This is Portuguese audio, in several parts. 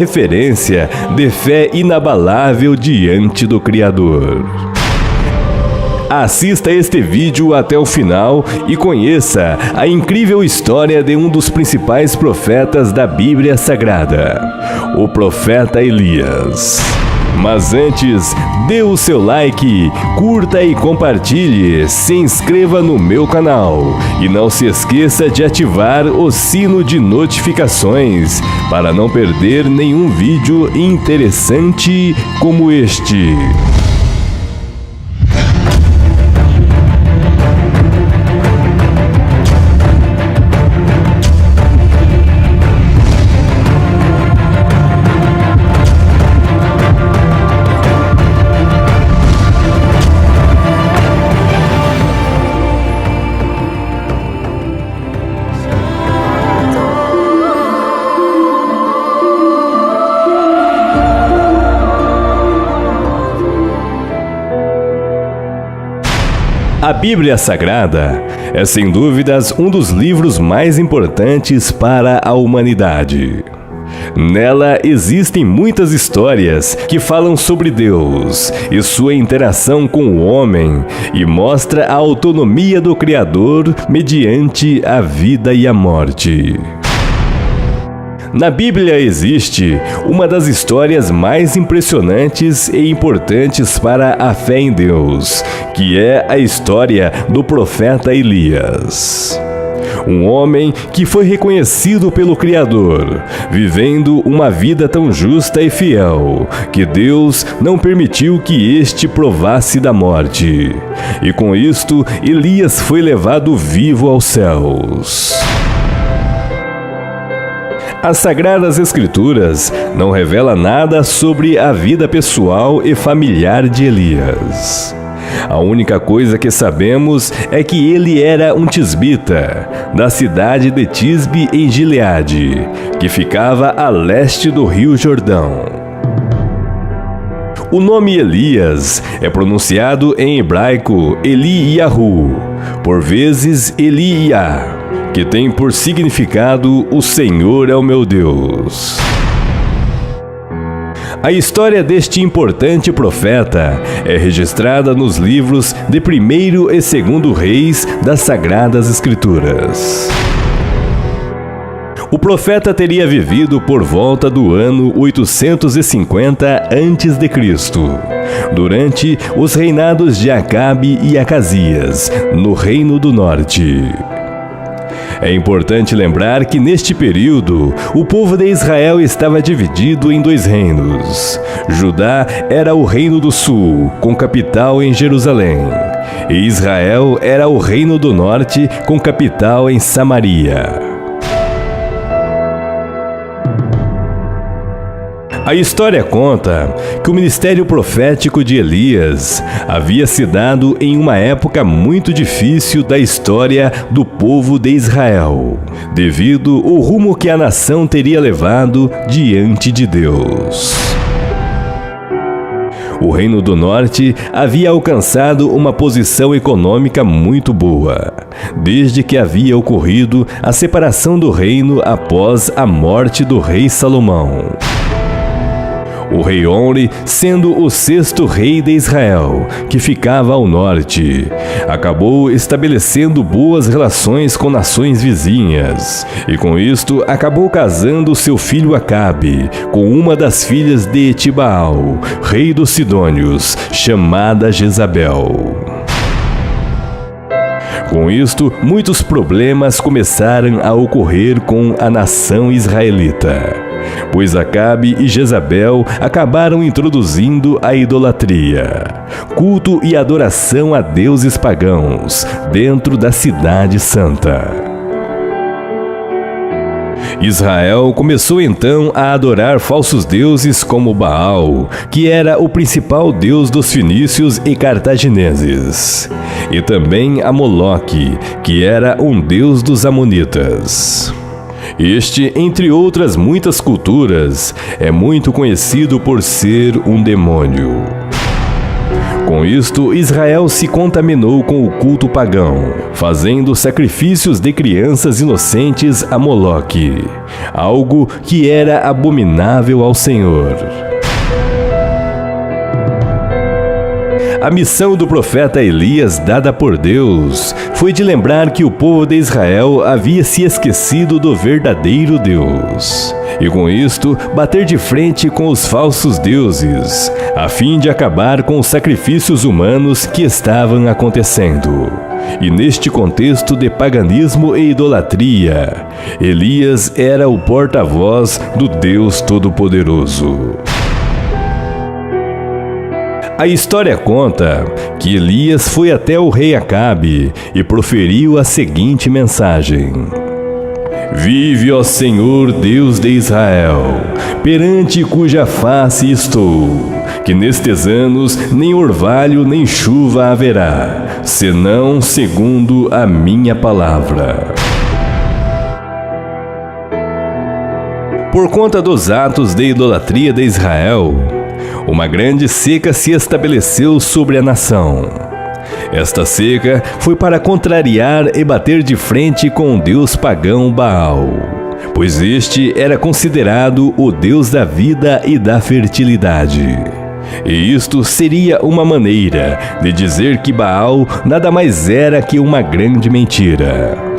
referência de fé inabalável diante do Criador. Assista este vídeo até o final e conheça a incrível história de um dos principais profetas da Bíblia Sagrada, o profeta Elias. Mas antes, dê o seu like, curta e compartilhe, se inscreva no meu canal e não se esqueça de ativar o sino de notificações para não perder nenhum vídeo interessante como este. A Bíblia Sagrada é, sem dúvidas, um dos livros mais importantes para a humanidade. Nela existem muitas histórias que falam sobre Deus e sua interação com o homem e mostra a autonomia do Criador mediante a vida e a morte. Na Bíblia existe uma das histórias mais impressionantes e importantes para a fé em Deus, que é a história do profeta Elias. Um homem que foi reconhecido pelo Criador, vivendo uma vida tão justa e fiel, que Deus não permitiu que este provasse da morte. E com isto, Elias foi levado vivo aos céus. As Sagradas Escrituras não revelam nada sobre a vida pessoal e familiar de Elias. A única coisa que sabemos é que ele era um tisbita, da cidade de Tisbe, em Gileade, que ficava a leste do Rio Jordão. O nome Elias é pronunciado em hebraico Eliyahu, por vezes Eliá, que tem por significado o Senhor é o meu Deus. A história deste importante profeta é registrada nos livros de 1º e 2º Reis das Sagradas Escrituras. O profeta teria vivido por volta do ano 850 a.C., durante os reinados de Acabe e Acasias, no Reino do Norte. É importante lembrar que neste período, o povo de Israel estava dividido em 2 reinos. Judá era o Reino do Sul, com capital em Jerusalém, e Israel era o Reino do Norte, com capital em Samaria. A história conta que o ministério profético de Elias havia se dado em uma época muito difícil da história do povo de Israel, devido ao rumo que a nação teria levado diante de Deus. O Reino do Norte havia alcançado uma posição econômica muito boa, desde que havia ocorrido a separação do reino após a morte do rei Salomão. O rei Omri, sendo o 6º rei de Israel, que ficava ao norte, acabou estabelecendo boas relações com nações vizinhas, e com isto acabou casando seu filho Acabe com uma das filhas de Etibaal, rei dos Sidônios, chamada Jezabel. Com isto, muitos problemas começaram a ocorrer com a nação israelita, pois Acabe e Jezabel acabaram introduzindo a idolatria, culto e adoração a deuses pagãos, dentro da cidade santa. Israel começou então a adorar falsos deuses como Baal, que era o principal deus dos fenícios e cartagineses, e também a Moloque, que era um deus dos amonitas. Este, entre outras muitas culturas, é muito conhecido por ser um demônio. Com com isto, Israel se contaminou com o culto pagão, fazendo sacrifícios de crianças inocentes a Moloque, algo que era abominável ao Senhor. A missão do profeta Elias, dada por Deus, foi de lembrar que o povo de Israel havia se esquecido do verdadeiro Deus. E com isto, bater de frente com os falsos deuses, a fim de acabar com os sacrifícios humanos que estavam acontecendo. E neste contexto de paganismo e idolatria, Elias era o porta-voz do Deus Todo-Poderoso. A história conta que Elias foi até o rei Acabe e proferiu a seguinte mensagem: Vive, ó Senhor, Deus de Israel, perante cuja face estou, que nestes anos nem orvalho nem chuva haverá, senão segundo a minha palavra. Por conta dos atos de idolatria de Israel, uma grande seca se estabeleceu sobre a nação. Esta seca foi para contrariar e bater de frente com o deus pagão Baal, pois este era considerado o deus da vida e da fertilidade. E isto seria uma maneira de dizer que Baal nada mais era que uma grande mentira.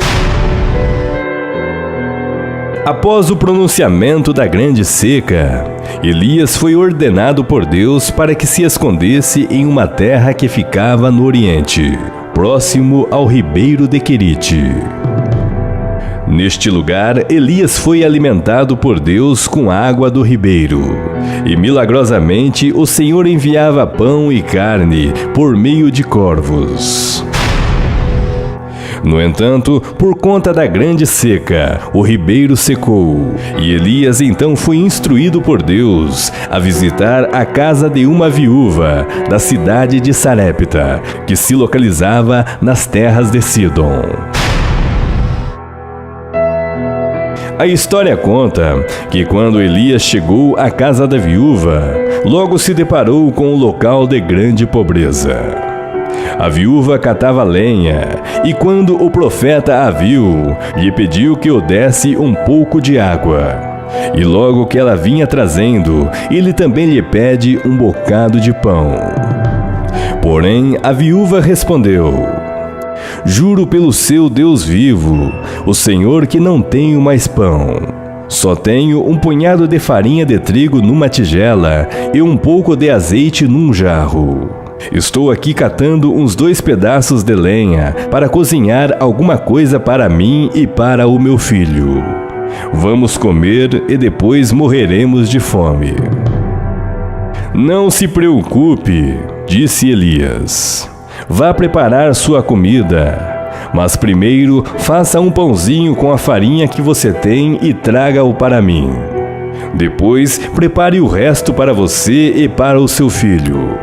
Após o pronunciamento da grande seca, Elias foi ordenado por Deus para que se escondesse em uma terra que ficava no Oriente, próximo ao ribeiro de Querite. Neste lugar, Elias foi alimentado por Deus com água do ribeiro, e milagrosamente o Senhor enviava pão e carne por meio de corvos. No entanto, por conta da grande seca, o ribeiro secou, e Elias então foi instruído por Deus a visitar a casa de uma viúva da cidade de Sarepta, que se localizava nas terras de Sidom. A história conta que quando Elias chegou à casa da viúva, logo se deparou com um local de grande pobreza. A viúva catava lenha, e quando o profeta a viu, lhe pediu que o desse um pouco de água. E logo que ela vinha trazendo, ele também lhe pede um bocado de pão. Porém, a viúva respondeu: Juro pelo seu Deus vivo, o Senhor, que não tenho mais pão. Só tenho um punhado de farinha de trigo numa tigela e um pouco de azeite num jarro. Estou aqui catando uns 2 pedaços de lenha para cozinhar alguma coisa para mim e para o meu filho. Vamos comer e depois morreremos de fome. Não se preocupe, disse Elias. Vá preparar sua comida, mas primeiro faça um pãozinho com a farinha que você tem e traga-o para mim. Depois prepare o resto para você e para o seu filho.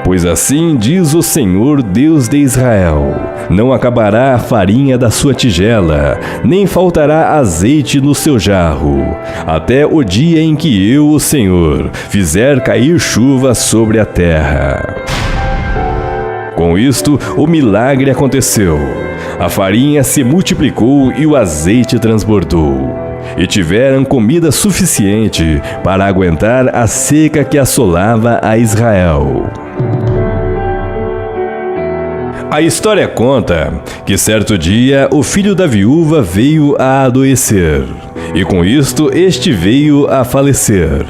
Pois assim diz o Senhor Deus de Israel: não acabará a farinha da sua tigela, nem faltará azeite no seu jarro, até o dia em que eu, o Senhor, fizer cair chuva sobre a terra. Com isto, o milagre aconteceu. A farinha se multiplicou e o azeite transbordou. E tiveram comida suficiente para aguentar a seca que assolava a Israel. A história conta que certo dia o filho da viúva veio a adoecer, e com isto este veio a falecer.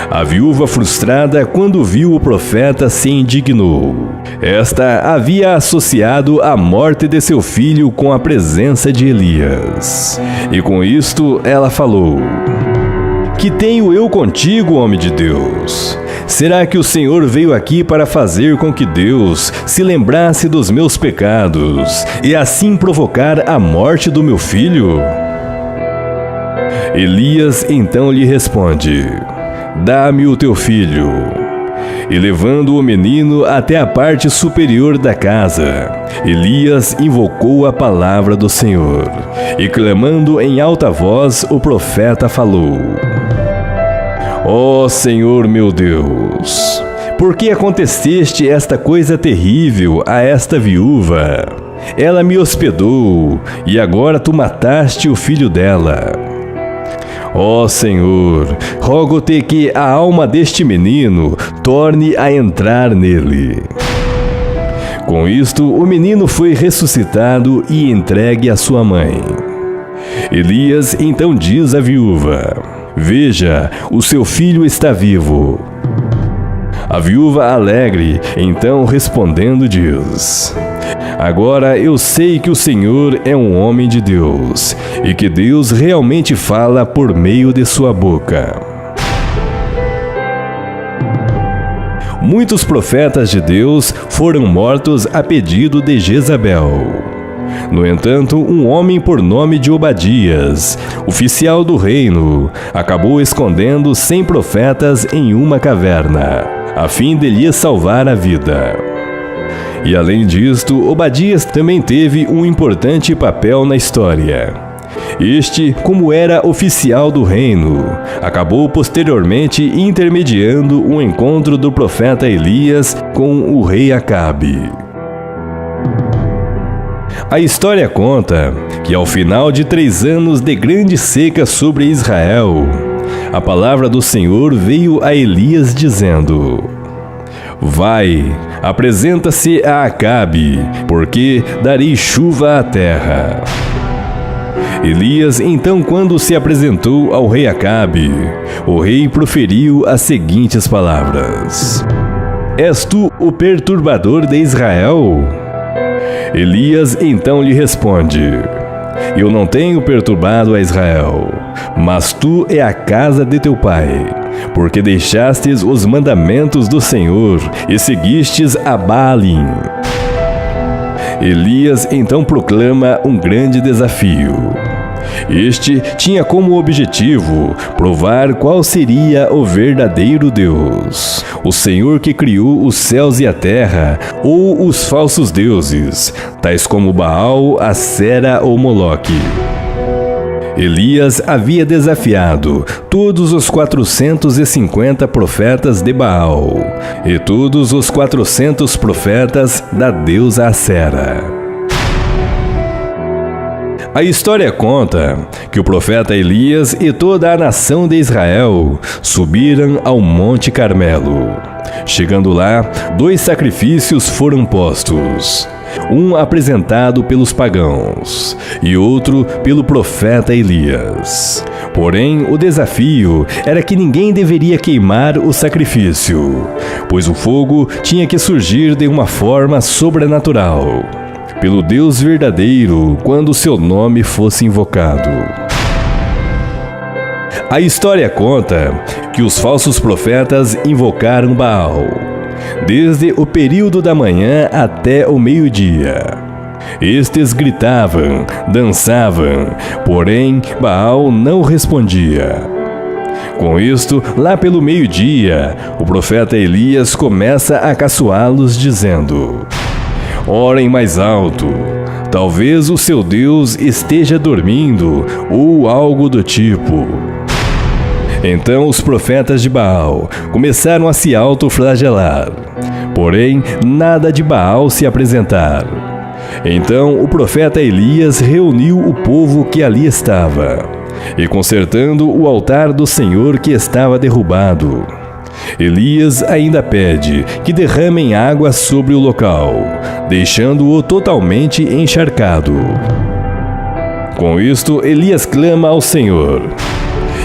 A viúva, frustrada, quando viu o profeta, se indignou. Esta havia associado a morte de seu filho com a presença de Elias. E com isto ela falou: Que tenho eu contigo, homem de Deus? Será que o Senhor veio aqui para fazer com que Deus se lembrasse dos meus pecados e assim provocar a morte do meu filho? Elias então lhe responde: Dá-me o teu filho. E levando o menino até a parte superior da casa, Elias invocou a palavra do Senhor, e clamando em alta voz, o profeta falou: Ó Senhor meu Deus, por que aconteceste esta coisa terrível a esta viúva? Ela me hospedou, e agora tu mataste o filho dela. Ó Senhor, rogo-te que a alma deste menino torne a entrar nele. Com isto, o menino foi ressuscitado e entregue à sua mãe. Elias então diz à viúva: Veja, o seu filho está vivo. A viúva alegre, então respondendo diz: Agora eu sei que o Senhor é um homem de Deus, e que Deus realmente fala por meio de sua boca. Muitos profetas de Deus foram mortos a pedido de Jezabel. No entanto, um homem por nome de Obadias, oficial do reino, acabou escondendo 100 profetas em uma caverna, a fim de lhes salvar a vida. E além disto, Obadias também teve um importante papel na história. Este, como era oficial do reino, acabou posteriormente intermediando o encontro do profeta Elias com o rei Acabe. A história conta que ao final de 3 anos de grande seca sobre Israel, a palavra do Senhor veio a Elias dizendo: Vai, apresenta-se a Acabe, porque darei chuva à terra. Elias, então, quando se apresentou ao rei Acabe, o rei proferiu as seguintes palavras: És tu o perturbador de Israel? Elias então lhe responde: Eu não tenho perturbado a Israel, mas tu é a casa de teu pai, porque deixastes os mandamentos do Senhor e seguistes a Baalim. Elias então proclama um grande desafio. Este tinha como objetivo provar qual seria o verdadeiro Deus, o Senhor que criou os céus e a terra, ou os falsos deuses, tais como Baal, Assera ou Moloque. Elias havia desafiado todos os 450 profetas de Baal e todos os 400 profetas da deusa Assera. A história conta que o profeta Elias e toda a nação de Israel subiram ao Monte Carmelo. Chegando lá, 2 sacrifícios foram postos, um apresentado pelos pagãos e outro pelo profeta Elias. Porém, o desafio era que ninguém deveria queimar o sacrifício, pois o fogo tinha que surgir de uma forma sobrenatural, pelo Deus verdadeiro, quando seu nome fosse invocado. A história conta que os falsos profetas invocaram Baal, desde o período da manhã até o meio-dia. Estes gritavam, dançavam, porém Baal não respondia. Com isto, lá pelo meio-dia, o profeta Elias começa a caçoá-los, dizendo: Orem mais alto, talvez o seu Deus esteja dormindo, ou algo do tipo. Então os profetas de Baal começaram a se autoflagelar, porém nada de Baal se apresentar. Então o profeta Elias reuniu o povo que ali estava, e consertando o altar do Senhor que estava derrubado, Elias ainda pede que derramem água sobre o local, deixando-o totalmente encharcado. Com isto, Elias clama ao Senhor,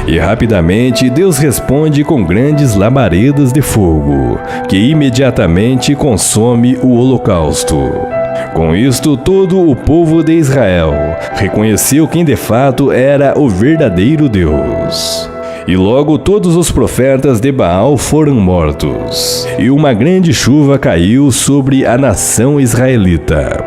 e rapidamente Deus responde com grandes labaredas de fogo, que imediatamente consome o holocausto. Com isto, todo o povo de Israel reconheceu quem de fato era o verdadeiro Deus. E logo todos os profetas de Baal foram mortos, e uma grande chuva caiu sobre a nação israelita,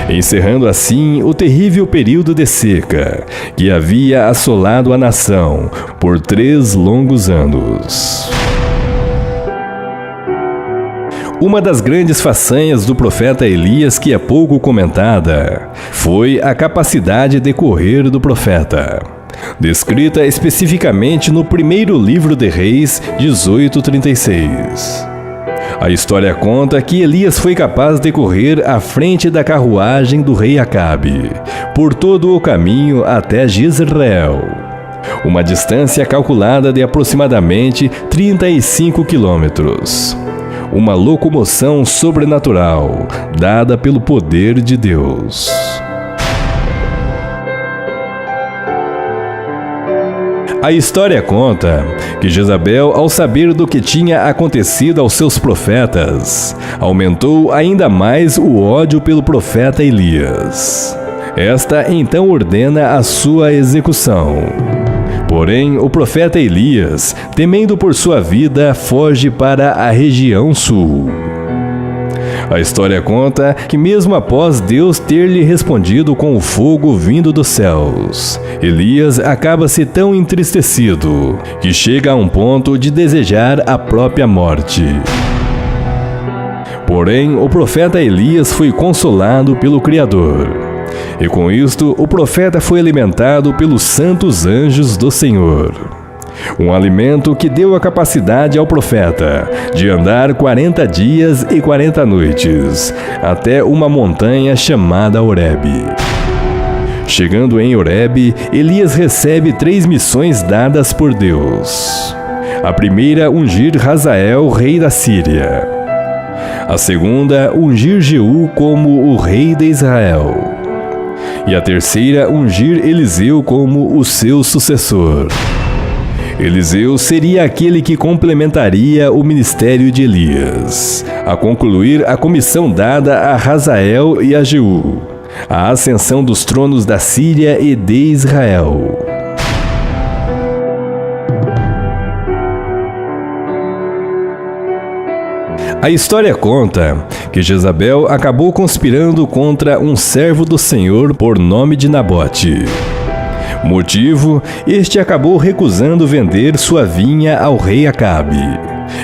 encerrando assim o terrível período de seca que havia assolado a nação por 3 longos anos. Uma das grandes façanhas do profeta Elias, que é pouco comentada, foi a capacidade de correr do profeta. descrita especificamente no primeiro livro de Reis 18:36. A história conta que Elias foi capaz de correr à frente da carruagem do rei Acabe, por todo o caminho até Jezreel, uma distância calculada de aproximadamente 35 quilômetros. Uma locomoção sobrenatural, dada pelo poder de Deus. A história conta que Jezabel, ao saber do que tinha acontecido aos seus profetas, aumentou ainda mais o ódio pelo profeta Elias. Esta então ordena a sua execução. Porém, o profeta Elias, temendo por sua vida, foge para a região sul. A história conta que mesmo após Deus ter lhe respondido com o fogo vindo dos céus, Elias acaba-se tão entristecido que chega a um ponto de desejar a própria morte. Porém, o profeta Elias foi consolado pelo Criador. E com isto, o profeta foi alimentado pelos santos anjos do Senhor. Um alimento que deu a capacidade ao profeta de andar 40 dias e 40 noites, até uma montanha chamada Horebe. Chegando em Horebe, Elias recebe 3 missões dadas por Deus. A primeira, ungir Hazael, rei da Síria. A segunda, ungir Jeú como o rei de Israel. E a terceira, ungir Eliseu como o seu sucessor. Eliseu seria aquele que complementaria o ministério de Elias, a concluir a comissão dada a Hazael e a Jeú, a ascensão dos tronos da Síria e de Israel. A história conta que Jezabel acabou conspirando contra um servo do Senhor por nome de Nabote. Motivo, este acabou recusando vender sua vinha ao rei Acabe.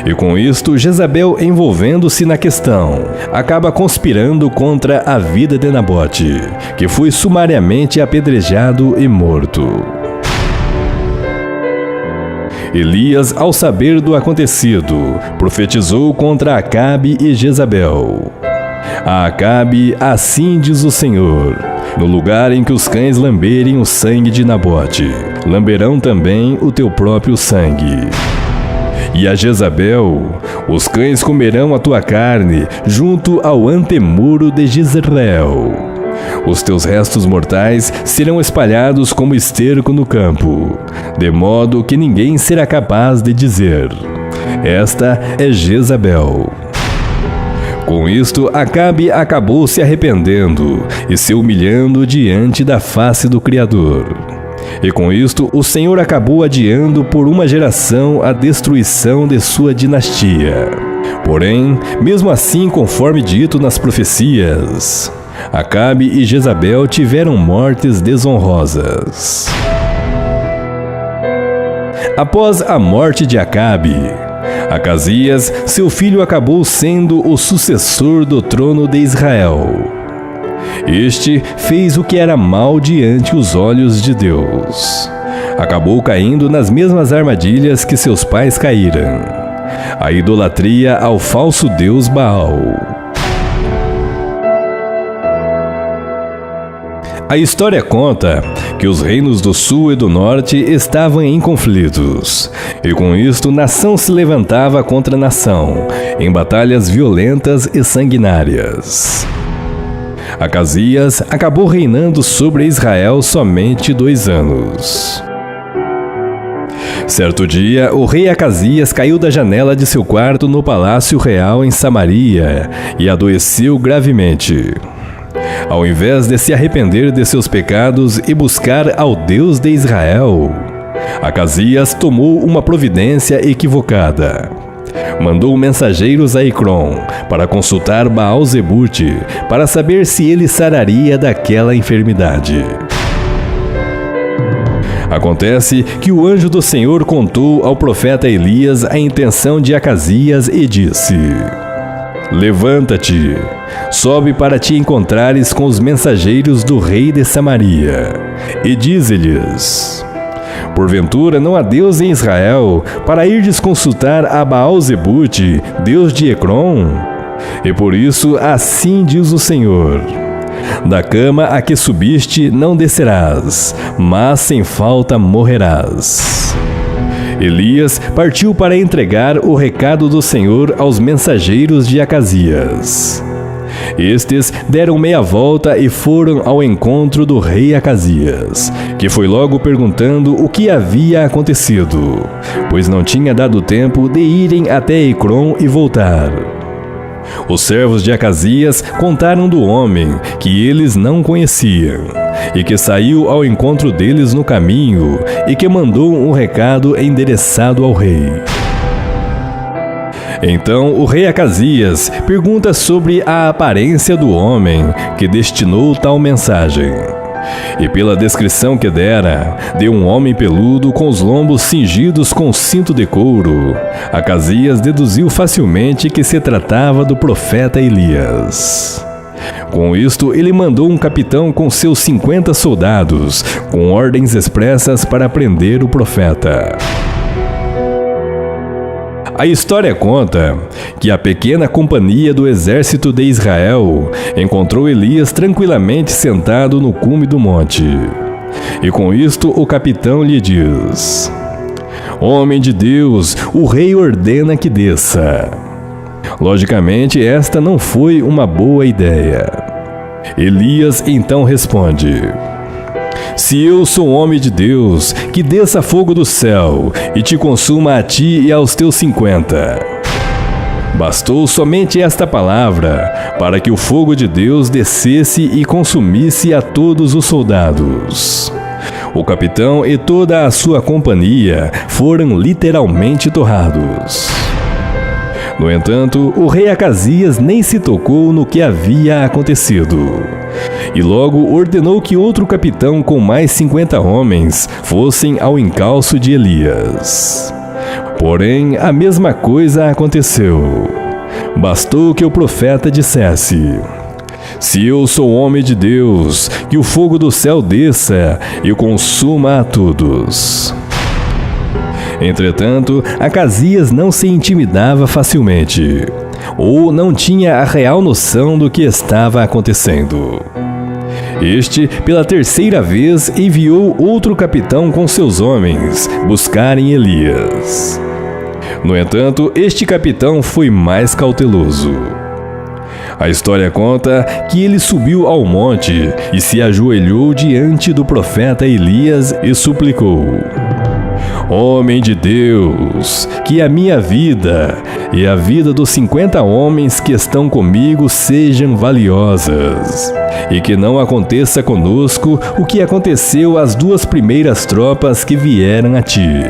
E com isto, Jezabel, envolvendo-se na questão, acaba conspirando contra a vida de Nabote, que foi sumariamente apedrejado e morto. Elias, ao saber do acontecido, profetizou contra Acabe e Jezabel. A Acabe, assim diz o Senhor: no lugar em que os cães lamberem o sangue de Nabote, lamberão também o teu próprio sangue. E a Jezabel: os cães comerão a tua carne junto ao antemuro de Jezreel. Os teus restos mortais serão espalhados como esterco no campo, de modo que ninguém será capaz de dizer: esta é Jezabel. Com isto, Acabe acabou se arrependendo e se humilhando diante da face do Criador. E com isto, o Senhor acabou adiando por uma geração a destruição de sua dinastia. Porém, mesmo assim, conforme dito nas profecias, Acabe e Jezabel tiveram mortes desonrosas. Após a morte de Acabe, Acasias, seu filho, acabou sendo o sucessor do trono de Israel. Este fez o que era mal diante os olhos de Deus. Acabou caindo nas mesmas armadilhas que seus pais caíram: a idolatria ao falso deus Baal. A história conta que os reinos do sul e do norte estavam em conflitos, e com isto nação se levantava contra nação, em batalhas violentas e sanguinárias. Acasias acabou reinando sobre Israel somente 2 anos. Certo dia, o rei Acasias caiu da janela de seu quarto no palácio real em Samaria e adoeceu gravemente. Ao invés de se arrepender de seus pecados e buscar ao Deus de Israel, Acasias tomou uma providência equivocada. Mandou mensageiros a Ecrom para consultar Baal-zebute para saber se ele sararia daquela enfermidade. Acontece que o anjo do Senhor contou ao profeta Elias a intenção de Acasias e disse: levanta-te, sobe para te encontrares com os mensageiros do rei de Samaria, e dize-lhes: Porventura não há Deus em Israel, para irdes consultar a Baal-zebute, Deus de Ecrom? E por isso assim diz o Senhor: da cama a que subiste não descerás, mas sem falta morrerás. Elias partiu para entregar o recado do Senhor aos mensageiros de Acasias. Estes deram meia volta e foram ao encontro do rei Acasias, que foi logo perguntando o que havia acontecido, pois não tinha dado tempo de irem até Ecrom e voltar. Os servos de Acasias contaram do homem que eles não conheciam, e que saiu ao encontro deles no caminho, e que mandou um recado endereçado ao rei. Então o rei Acasias pergunta sobre a aparência do homem que destinou tal mensagem. E pela descrição que dera, de um homem peludo com os lombos cingidos com cinto de couro, Acasias deduziu facilmente que se tratava do profeta Elias. Com isto, ele mandou um capitão com seus 50 soldados, com ordens expressas para prender o profeta. A história conta que a pequena companhia do exército de Israel encontrou Elias tranquilamente sentado no cume do monte. E com isto o capitão lhe diz: homem de Deus, o rei ordena que desça. Logicamente, esta não foi uma boa ideia. Elias então responde: se eu sou homem de Deus, que desça fogo do céu e te consuma a ti e aos teus 50. Bastou somente esta palavra para que o fogo de Deus descesse e consumisse a todos os soldados. O capitão e toda a sua companhia foram literalmente torrados. No entanto, o rei Acasias nem se tocou no que havia acontecido, e logo ordenou que outro capitão com mais 50 homens fossem ao encalço de Elias. Porém, a mesma coisa aconteceu. Bastou que o profeta dissesse: se eu sou homem de Deus, que o fogo do céu desça e consuma a todos. Entretanto, Acasias não se intimidava facilmente, ou não tinha a real noção do que estava acontecendo. Este, pela terceira vez, enviou outro capitão com seus homens buscarem Elias. No entanto, este capitão foi mais cauteloso. A história conta que ele subiu ao monte e se ajoelhou diante do profeta Elias e suplicou: homem de Deus, que a minha vida e a vida dos 50 homens que estão comigo sejam valiosas, e que não aconteça conosco o que aconteceu às 2 primeiras tropas que vieram a ti.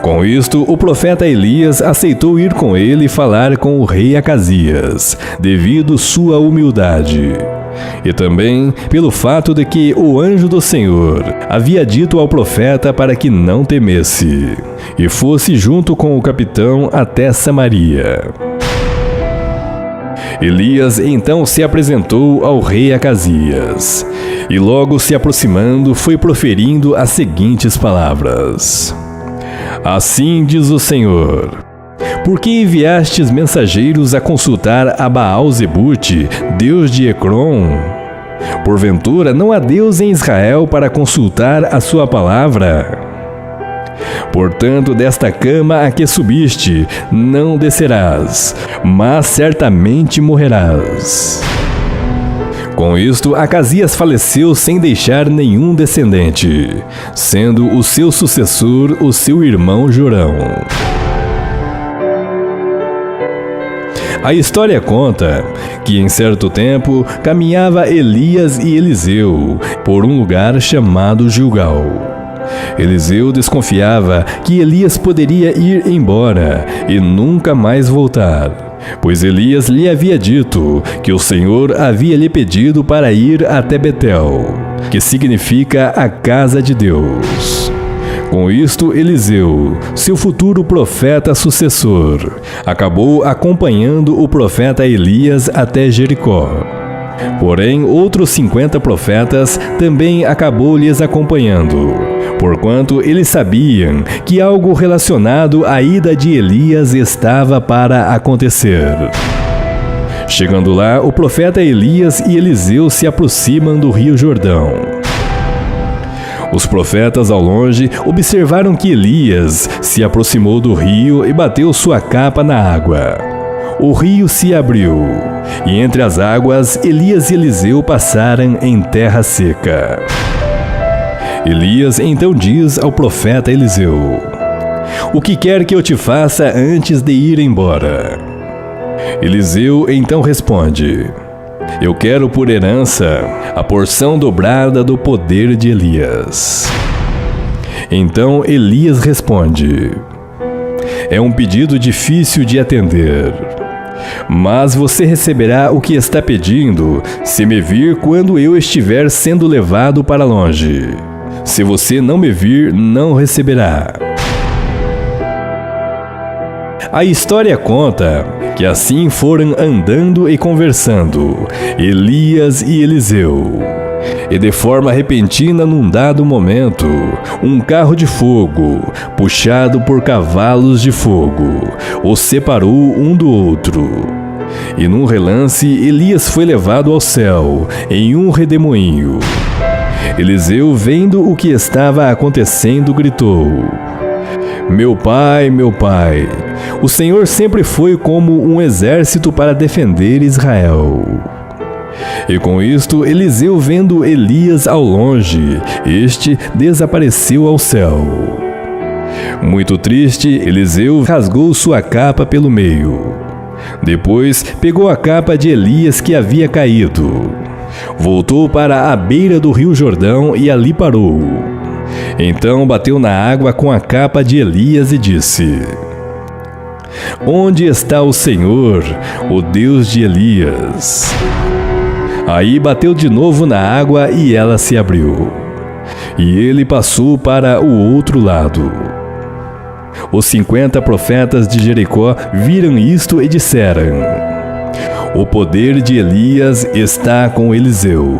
Com isto, o profeta Elias aceitou ir com ele falar com o rei Acasias, devido sua humildade. E também pelo fato de que o anjo do Senhor havia dito ao profeta para que não temesse, e fosse junto com o capitão até Samaria. Elias então se apresentou ao rei Acasias, e logo se aproximando foi proferindo as seguintes palavras: assim diz o Senhor: por que enviastes mensageiros a consultar a Baal-zebute, Deus de Ecrom? Porventura não há Deus em Israel para consultar a sua palavra? Portanto, desta cama a que subiste, não descerás, mas certamente morrerás. Com isto, Acasias faleceu sem deixar nenhum descendente, sendo o seu sucessor o seu irmão Jorão. A história conta que em certo tempo caminhava Elias e Eliseu por um lugar chamado Gilgal. Eliseu desconfiava que Elias poderia ir embora e nunca mais voltar, pois Elias lhe havia dito que o Senhor havia lhe pedido para ir até Betel, que significa a casa de Deus. Com isto, Eliseu, seu futuro profeta sucessor, acabou acompanhando o profeta Elias até Jericó. Porém, outros 50 profetas também acabou lhes acompanhando, porquanto eles sabiam que algo relacionado à ida de Elias estava para acontecer. Chegando lá, o profeta Elias e Eliseu se aproximam do rio Jordão. Os profetas ao longe observaram que Elias se aproximou do rio e bateu sua capa na água. O rio se abriu, e entre as águas Elias e Eliseu passaram em terra seca. Elias então diz ao profeta Eliseu: "O que quer que eu te faça antes de ir embora?" Eliseu então responde: "Eu quero por herança a porção dobrada do poder de Elias." Então Elias responde: "É um pedido difícil de atender. Mas você receberá o que está pedindo se me vir quando eu estiver sendo levado para longe. Se você não me vir, não receberá." A história conta que assim foram andando e conversando, Elias e Eliseu. E de forma repentina, num dado momento, um carro de fogo, puxado por cavalos de fogo, os separou um do outro. E num relance, Elias foi levado ao céu, em um redemoinho. Eliseu, vendo o que estava acontecendo, gritou: meu pai, o Senhor sempre foi como um exército para defender Israel." E com isto, Eliseu, vendo Elias ao longe, este desapareceu ao céu. Muito triste, Eliseu rasgou sua capa pelo meio. Depois, pegou a capa de Elias que havia caído. Voltou para a beira do rio Jordão e ali parou. Então bateu na água com a capa de Elias e disse: "Onde está o Senhor, o Deus de Elias?" Aí bateu de novo na água e ela se abriu. E ele passou para o outro lado. Os 50 profetas de Jericó viram isto e disseram: "O poder de Elias está com Eliseu."